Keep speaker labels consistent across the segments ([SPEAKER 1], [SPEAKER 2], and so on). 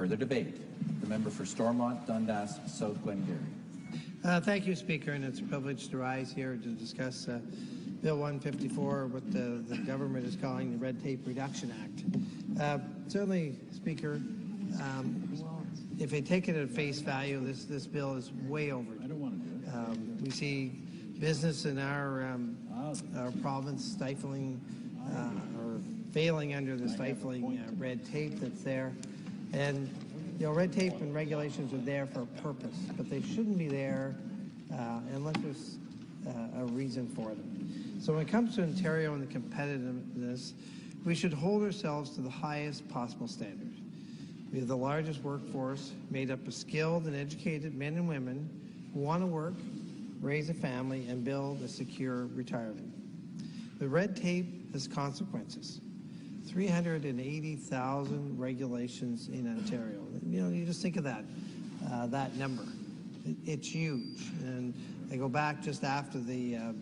[SPEAKER 1] Further debate. The member for Stormont, Dundas, South Glengarry.
[SPEAKER 2] Thank you, Speaker, and it's a privilege to rise here to discuss Bill 154, what the government is calling the Red Tape Reduction Act. Certainly, Speaker, if they take it at face value, this bill is way over. I don't want to do it. We see business in our province stifling or failing under the stifling red tape that's there. And, you know, red tape and regulations are there for a purpose, but they shouldn't be there unless there's a reason for them. So when it comes to Ontario and the competitiveness, we should hold ourselves to the highest possible standard. We have the largest workforce made up of skilled and educated men and women who want to work, raise a family, and build a secure retirement. The red tape has consequences. 380,000 regulations in Ontario. You know, you just think of that number. It's huge. And I go back just after the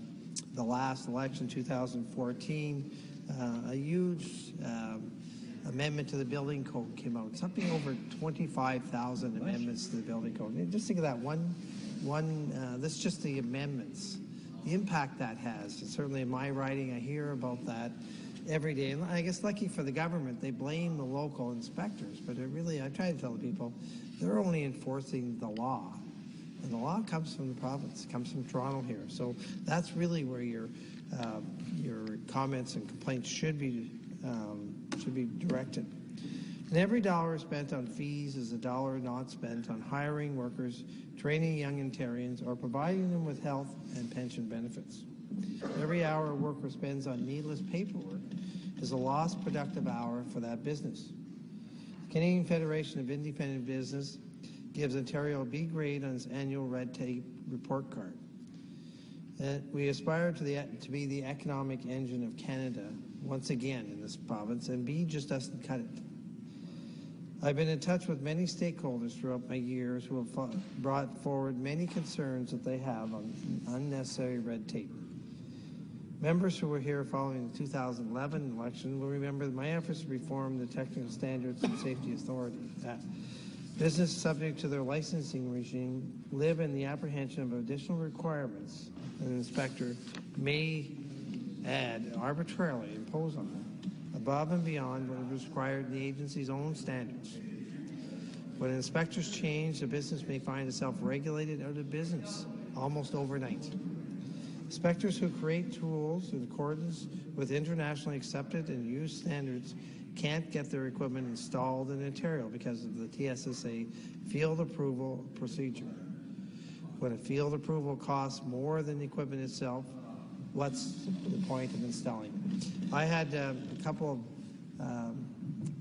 [SPEAKER 2] last election, 2014, a huge amendment to the building code came out. Something over 25,000 amendments to the building code. And just think of that that's just the amendments. The impact that has. And certainly in my writing, I hear about that every day. And I guess lucky for the government, they blame the local inspectors, but I try to tell the people, they're only enforcing the law. And the law comes from the province, comes from Toronto here. So that's really where your comments and complaints should be directed. And every dollar spent on fees is a dollar not spent on hiring workers, training young Ontarians, or providing them with health and pension benefits. Every hour a worker spends on needless paperwork is a lost productive hour for that business. The Canadian Federation of Independent Business gives Ontario a B grade on its annual red tape report card. We aspire to be the economic engine of Canada once again in this province, and B just doesn't cut it. I've been in touch with many stakeholders throughout my years who have brought forward many concerns that they have on unnecessary red tape. Members who were here following the 2011 election will remember my efforts to reform the Technical Standards and Safety Authority. Business subject to their licensing regime live in the apprehension of additional requirements an inspector may add arbitrarily impose on them, above and beyond what is required in the agency's own standards. When inspectors change, the business may find itself regulated out of business almost overnight. Inspectors who create tools in accordance with internationally accepted and used standards can't get their equipment installed in Ontario because of the TSSA field approval procedure. When a field approval costs more than the equipment itself, what's the point of installing it? I had a couple of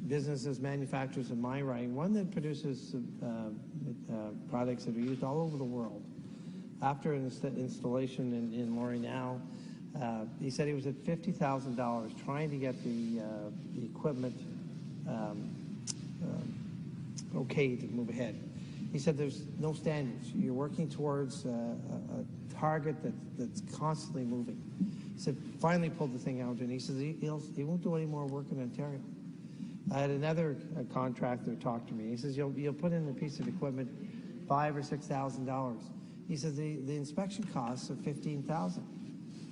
[SPEAKER 2] businesses, manufacturers in my writing, one that produces products that are used all over the world. After an installation in L'Oreal, he said he was at $50,000 trying to get the equipment okay to move ahead. He said there's no standards. You're working towards a target that's constantly moving. He said finally pulled the thing out, and he says he won't do any more work in Ontario. I had another contractor talk to me. He says you'll put in a piece of equipment $5,000 or $6,000. He says the inspection costs are $15,000.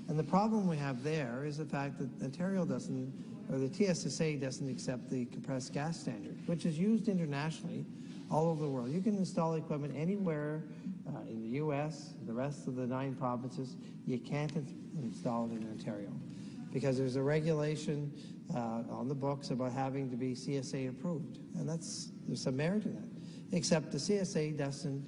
[SPEAKER 2] And the problem we have there is the fact that Ontario doesn't, or the TSSA doesn't accept the compressed gas standard, which is used internationally all over the world. You can install equipment anywhere in the U.S., the rest of the 9 provinces. You can't install it in Ontario because there's a regulation on the books about having to be CSA approved, and there's some merit in that. Except the CSA doesn't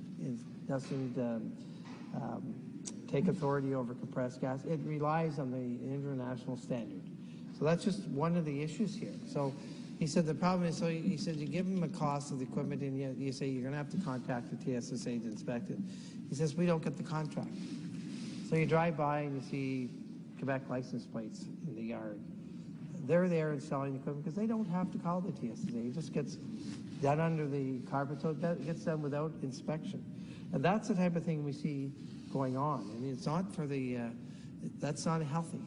[SPEAKER 2] take authority over compressed gas. It relies on the international standard. So that's just one of the issues here. So he said the problem is, so he said you give them a cost of the equipment and you say you're going to have to contact the TSSA to inspect it. He says we don't get the contract. So you drive by and you see Quebec license plates in the yard. They're there installing the equipment because they don't have to call the TSSA. It just gets done under the carpet, so it gets done without inspection. And that's the type of thing we see going on. I mean, it's not for the, that's not healthy.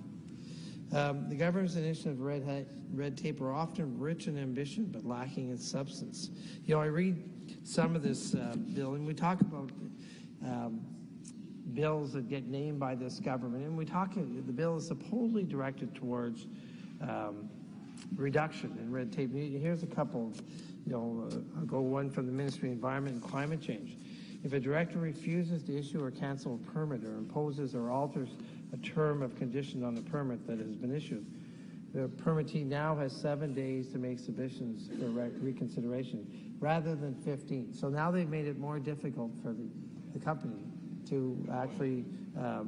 [SPEAKER 2] The government's initiative of red tape are often rich in ambition but lacking in substance. You know, I read some of this bill, and we talk about bills that get named by this government, and the bill is supposedly directed towards reduction in red tape. Here's a couple. I'll go one from the Ministry of Environment and Climate Change. If a director refuses to issue or cancel a permit or imposes or alters a term of condition on the permit that has been issued, the permittee now has 7 days to make submissions for reconsideration rather than 15. So now they've made it more difficult for the company to actually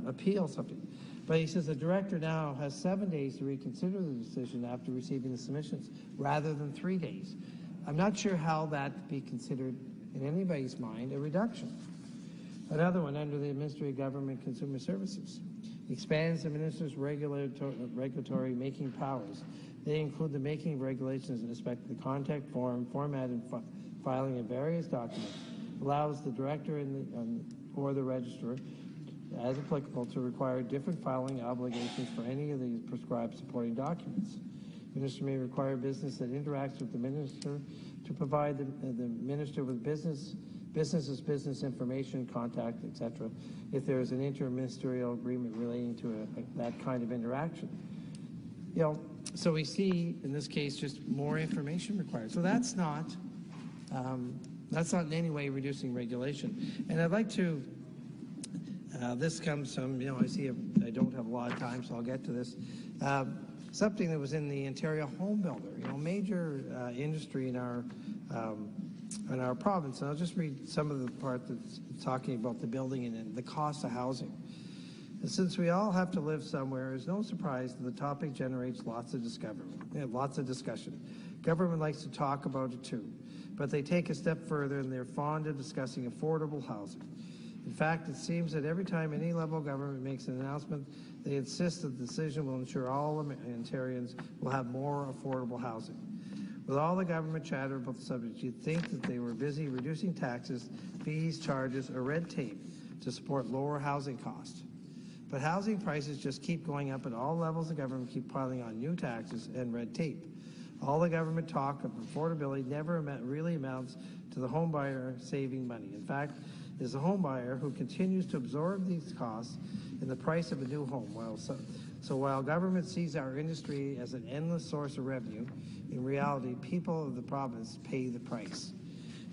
[SPEAKER 2] appeal something. But he says the director now has 7 days to reconsider the decision after receiving the submissions rather than 3 days. I'm not sure how that be considered in anybody's mind a reduction. Another one under the Ministry of Government Consumer Services expands the minister's regulatory making powers. They include the making of regulations in respect to the contact form, format, and filing of various documents. Allows the director or the registrar, as applicable, to require different filing obligations for any of these prescribed supporting documents. The minister may require business that interacts with the minister to provide the minister with business information, contact, etc., if there is an interministerial agreement relating to that kind of interaction. So we see in this case just more information required. So that's not in any way reducing regulation. And I'd like to. This comes from, I don't have a lot of time, so I'll get to this. Something that was in the Ontario Home Builder, major industry in our province. And I'll just read some of the part that's talking about the building and the cost of housing. And since we all have to live somewhere, it's no surprise that the topic generates lots of discussion. Government likes to talk about it too, but they take a step further and they're fond of discussing affordable housing. In fact, it seems that every time any level of government makes an announcement, they insist that the decision will ensure all Ontarians will have more affordable housing. With all the government chatter about the subject, you'd think that they were busy reducing taxes, fees, charges, or red tape to support lower housing costs. But housing prices just keep going up, and all levels of government keep piling on new taxes and red tape. All the government talk of affordability never really amounts to the home buyer saving money. In fact, it is the home buyer who continues to absorb these costs in the price of a new home. So while government sees our industry as an endless source of revenue, in reality, people of the province pay the price.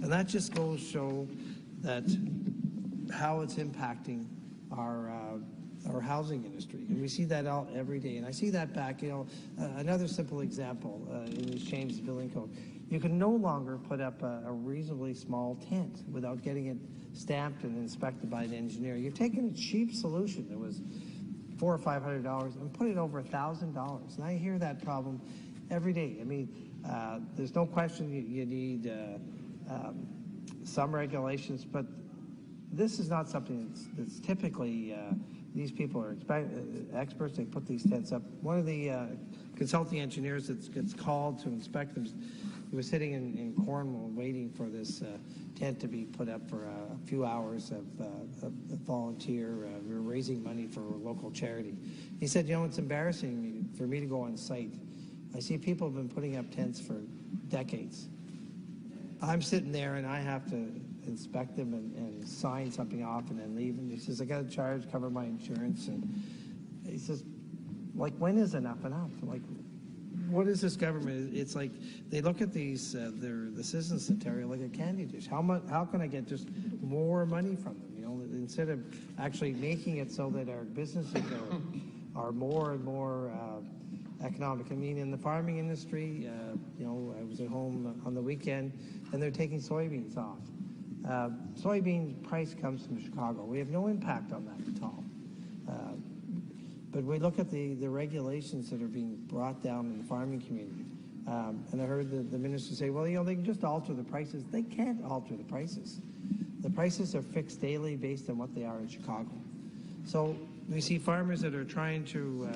[SPEAKER 2] And that just goes to show that how it's impacting our housing industry. And we see that out every day. And I see that back, another simple example in these changes to the building code. You can no longer put up a reasonably small tent without getting it stamped and inspected by an engineer. You've taken a cheap solution that was $400 or $500 and put it over $1,000. And I hear that problem every day. I mean, there's no question you need some regulations, but this is not something that's typically, these people are experts. They put these tents up. One of the consulting engineers that gets called to inspect them, he was sitting in Cornwall waiting for this tent to be put up for a few hours of volunteer. We were raising money for a local charity. He said, it's embarrassing for me to go on site. I see people have been putting up tents for decades. I'm sitting there and I have to inspect them and sign something off and then leave. And he says, I got to charge, cover my insurance. And he says, when is enough enough? What is this government? It's like they look at these, the citizens of Ontario like a candy dish. How can I get just more money from them? Instead of actually making it so that our businesses are more and more economic. I mean, in the farming industry, I was at home on the weekend, and they're taking soybeans off. Soybean price comes from Chicago. We have no impact on that at all. But we look at the regulations that are being brought down in the farming community. And I heard the minister say, well, they can just alter the prices. They can't alter the prices. The prices are fixed daily based on what they are in Chicago. So we see farmers that are trying to,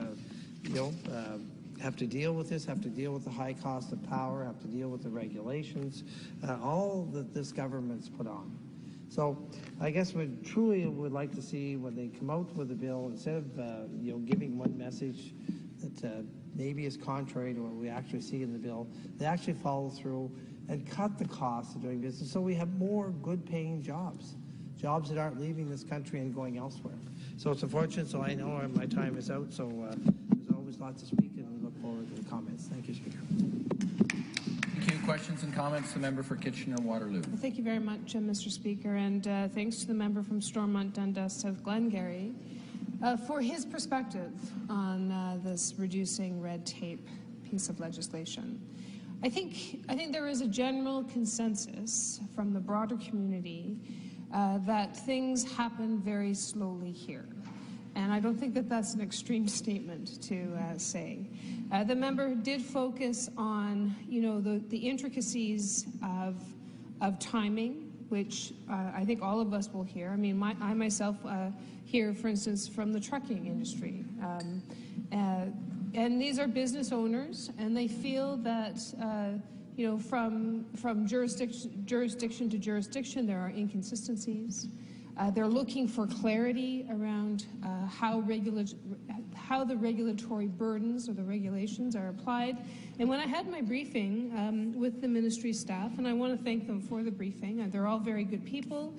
[SPEAKER 2] have to deal with this, have to deal with the high cost of power, have to deal with the regulations, all that this government's put on. So I guess we truly would like to see when they come out with the bill, instead of giving one message that maybe is contrary to what we actually see in the bill. They actually follow through and cut the cost of doing business, so we have more good-paying jobs that aren't leaving this country and going elsewhere. So it's unfortunate, so I know my time is out, so there's always lots to speak, and we look forward to the comments. Thank you, Speaker.
[SPEAKER 1] Thank you. Questions and comments? The member for Kitchener-Waterloo.
[SPEAKER 3] Well, thank you very much, Mr. Speaker, and thanks to the member from Stormont, Dundas, South Glengarry for his perspective on this reducing red tape piece of legislation. I think there is a general consensus from the broader community that things happen very slowly here. And I don't think that that's an extreme statement to say. The member did focus on, the intricacies of timing, which I think all of us will hear. I mean, I myself hear, for instance, from the trucking industry. And these are business owners, and they feel that, from jurisdiction to jurisdiction, there are inconsistencies. They're looking for clarity around how the regulatory burdens or the regulations are applied. And when I had my briefing with the ministry staff, and I want to thank them for the briefing, they're all very good people,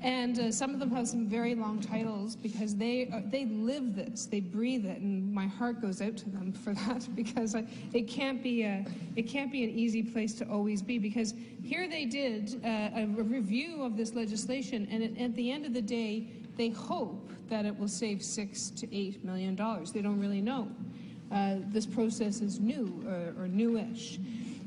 [SPEAKER 3] and some of them have some very long titles because they live this, they breathe it, and my heart goes out to them for that, because it can't be an easy place to always be, because here they did a review of this legislation, and at the end of the day, they hope that it will save $6 to $8 million. They don't really know. This process is new or newish.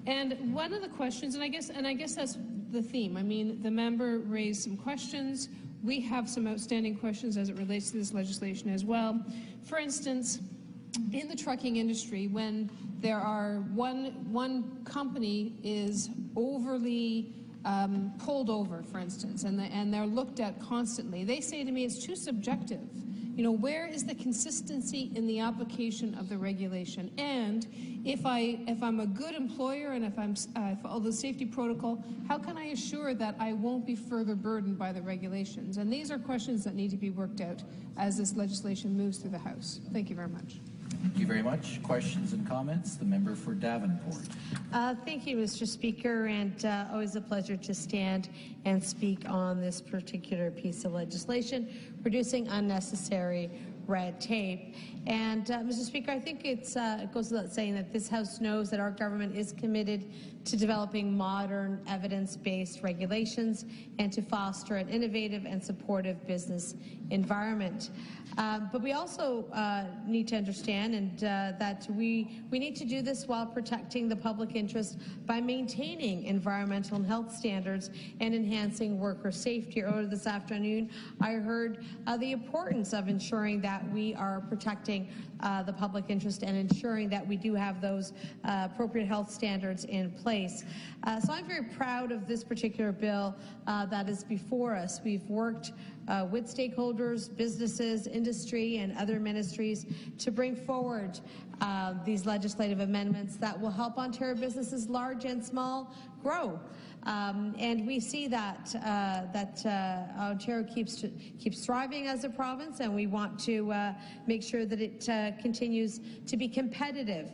[SPEAKER 3] And one of the questions, and I guess that's the theme. I mean, the member raised some questions. We have some outstanding questions as it relates to this legislation as well. For instance, in the trucking industry, when there are one company is overly pulled over, for instance, and they're looked at constantly, they say to me it's too subjective. Where is the consistency in the application of the regulation? And if I'm a good employer and if I follow the safety protocol, how can I assure that I won't be further burdened by the regulations? And these are questions that need to be worked out as this legislation moves through the House. Thank you very much.
[SPEAKER 1] Thank you very much. Questions and comments? The member for Davenport.
[SPEAKER 4] Thank you, Mr. Speaker, and always a pleasure to stand and speak on this particular piece of legislation, reducing unnecessary red tape. And, Mr. Speaker, I think it goes without saying that this House knows that our government is committed to developing modern, evidence-based regulations and to foster an innovative and supportive business environment. But we also need to understand that we need to do this while protecting the public interest by maintaining environmental and health standards and enhancing worker safety. Earlier this afternoon, I heard the importance of ensuring that we are protecting the public interest and ensuring that we do have those appropriate health standards in place. So I'm very proud of this particular bill that is before us. We've worked with stakeholders, businesses, industry, and other ministries to bring forward these legislative amendments that will help Ontario businesses, large and small, grow. And we see that Ontario keeps thriving as a province, and we want to make sure that it continues to be competitive.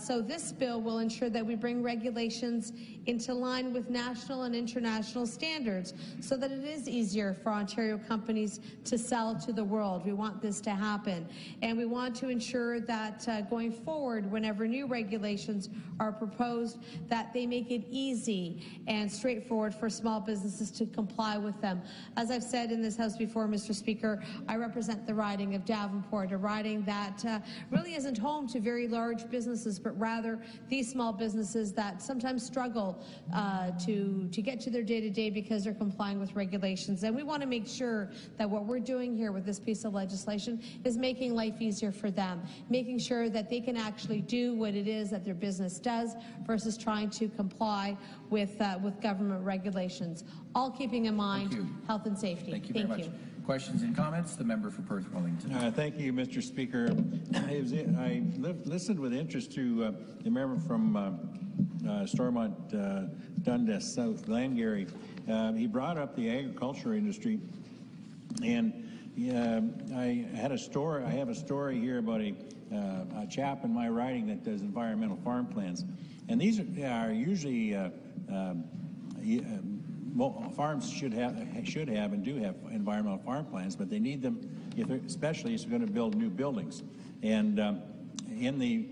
[SPEAKER 4] So this bill will ensure that we bring regulations into line with national and international standards so that it is easier for Ontario companies to sell to the world. We want this to happen. And we want to ensure that going forward, whenever new regulations are proposed, that they make it easy and straightforward for small businesses to comply with them. As I've said in this House before, Mr. Speaker, I represent the riding of Davenport, a riding that really isn't home to very large businesses, but rather these small businesses that sometimes struggle to get to their day-to-day because they're complying with regulations. And we want to make sure that what we're doing here with this piece of legislation is making life easier for them, making sure that they can actually do what it is that their business does versus trying to comply with government regulations, all keeping in mind health and safety.
[SPEAKER 1] Thank you very much. Questions and comments? The member for Perth Wellington.
[SPEAKER 5] Thank you, Mr. Speaker. I listened with interest to the member from Stormont, Dundas, South Glengarry. He brought up the agriculture industry, and I have a story here about a a chap in my riding that does environmental farm plans, and these are usually farms should have and do have environmental farm plans, but they need them especially if they're going to build new buildings. And in the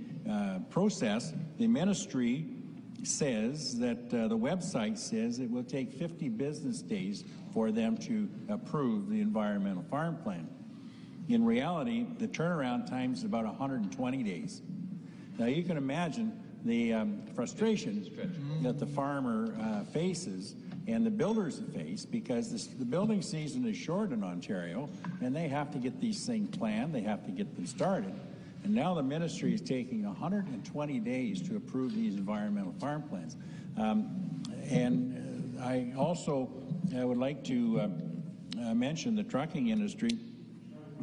[SPEAKER 5] process, the ministry says that the website says it will take 50 business days for them to approve the environmental farm plan. In reality, the turnaround time is about 120 days. Now you can imagine the frustration that the farmer faces and the builders face, because the building season is short in Ontario, and they have to get these things planned, they have to get them started. And now the ministry is taking 120 days to approve these environmental farm plans. And I also would like to mention the trucking industry.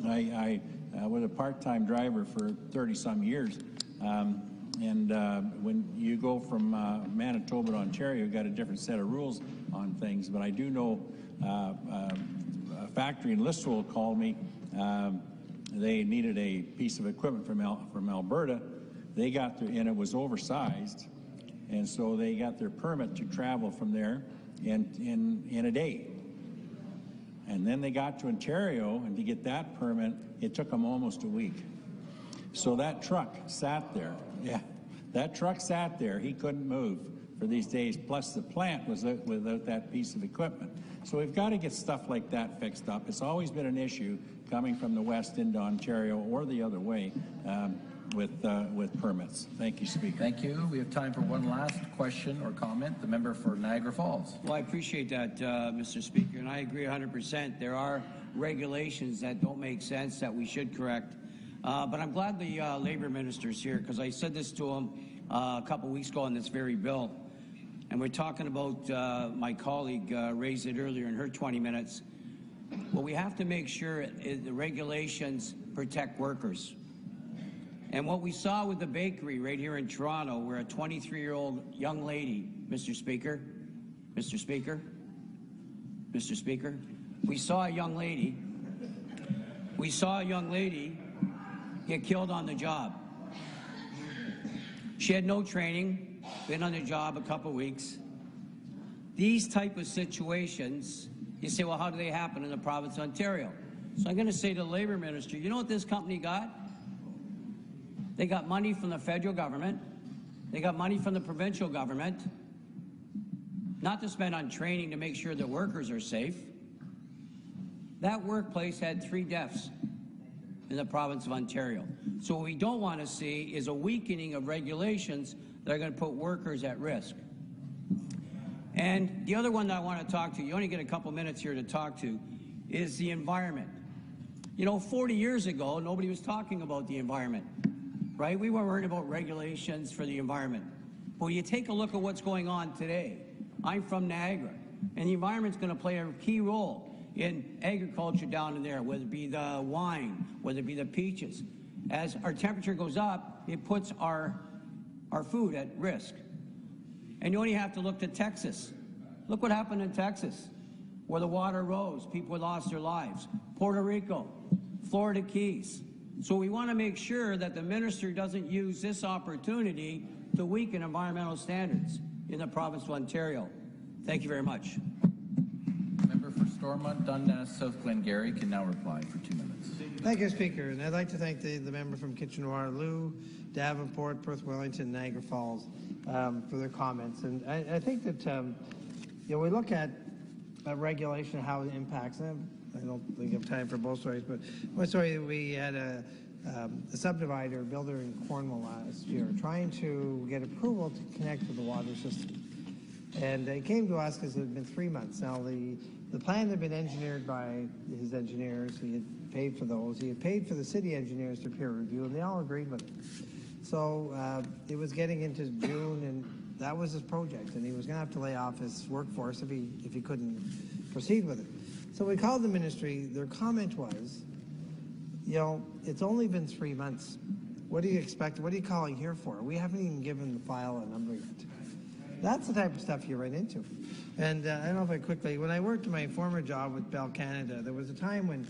[SPEAKER 5] I was a part-time driver for 30-some years. When you go from Manitoba to Ontario, you've got a different set of rules on things. But I do know a factory in Listowel called me. They needed a piece of equipment from Alberta. They got there, and it was oversized, and so they got their permit to travel from there in a day. And then they got to Ontario, and to get that permit, it took them almost a week. So that truck sat there. Yeah, that truck sat there. He couldn't move for these days. Plus, the plant was without that piece of equipment. So we've got to get stuff like that fixed up. It's always been an issue coming from the west into Ontario or the other way with permits. Thank you, Speaker.
[SPEAKER 1] Thank you. We have time for one last question or comment. The member for Niagara Falls.
[SPEAKER 6] Well, I appreciate that, Mr. Speaker, and I agree 100%. There are regulations that don't make sense that we should correct. But I'm glad the Labour Minister's here, because I said this to him a couple weeks ago on this very bill. And we're talking about, my colleague raised it earlier in her 20 minutes. Well, we have to make sure the regulations protect workers. And what we saw with the bakery right here in Toronto, where a 23-year-old young lady, Mr. Speaker, we saw a young lady get killed on the job. She had no training, been on the job a couple weeks. These type of situations, you say, well, how do they happen in the province of Ontario? So I'm going to say to the Labour Minister, you know what this company got? They got money from the federal government. They got money from the provincial government, not to spend on training to make sure that workers are safe. That workplace had 3 deaths in the province of Ontario. So what we don't want to see is a weakening of regulations that are going to put workers at risk. And the other one that I want to talk to, you only get a couple minutes here to talk to, is the environment. You know, 40 years ago, nobody was talking about the environment, right? We weren't worried about regulations for the environment. But when you take a look at what's going on today, I'm from Niagara, and the environment's going to play a key role in agriculture down in there, whether it be the wine, whether it be the peaches. As our temperature goes up, it puts our food at risk. And you only have to look to Texas. Look what happened in Texas, where the water rose, people lost their lives. Puerto Rico, Florida Keys. So we want to make sure that the minister doesn't use this opportunity to weaken environmental standards in the province of Ontario. Thank you very much.
[SPEAKER 1] Member for Stormont, Dundas, South Glengarry can now reply for 2 minutes.
[SPEAKER 2] Thank you, Speaker. And I'd like to thank the member from Kitchener-Waterloo, Davenport, Perth Wellington, Niagara Falls for their comments. And I think that we look at regulation, how it impacts them. I don't think I have time for both stories, but one story, we had a subdivider builder in Cornwall last year trying to get approval to connect to the water system. And it came to us because it had been 3 months. Now, the plan had been engineered by his engineers. He had paid for those. He had paid for the city engineers to peer review, and they all agreed with it. So it was getting into June, and that was his project, and he was going to have to lay off his workforce if he couldn't proceed with it. So we called the ministry. Their comment was, you know, it's only been 3 months. What do you expect? What are you calling here for? We haven't even given the file a number yet. That's the type of stuff you run into. And I don't know if I quickly, when I worked in my former job with Bell Canada, there was a time when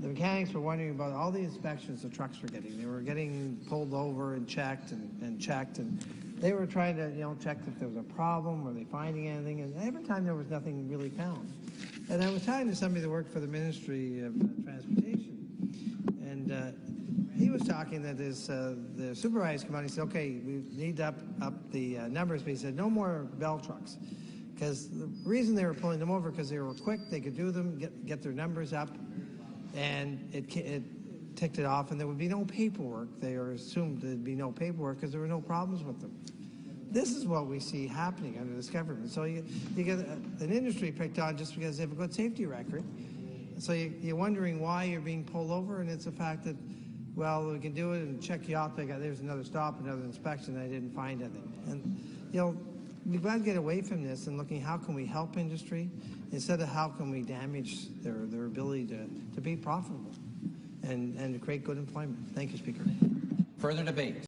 [SPEAKER 2] the mechanics were wondering about all the inspections the trucks were getting. They were getting pulled over and checked and checked, and they were trying to, check if there was a problem, were they finding anything, and every time there was nothing really found. And I was talking to somebody that worked for the Ministry of Transportation, and he was talking that the supervisor came out and he said, okay, we need to up the numbers, but he said no more Bell trucks. Because the reason they were pulling them over, because they were quick, they could do them, get their numbers up, and it ticked it off, and there would be no paperwork. They were assumed there'd be no paperwork because there were no problems with them. This is what we see happening under this government. So you get an industry picked on just because they have a good safety record. So you're wondering why you're being pulled over, and it's the fact that, well, we can do it and check you off. There's another stop, another inspection. I didn't find anything. And, we've got to get away from this and looking how can we help industry instead of how can we damage their ability to be profitable and to create good employment. Thank you, Speaker.
[SPEAKER 1] Further debate.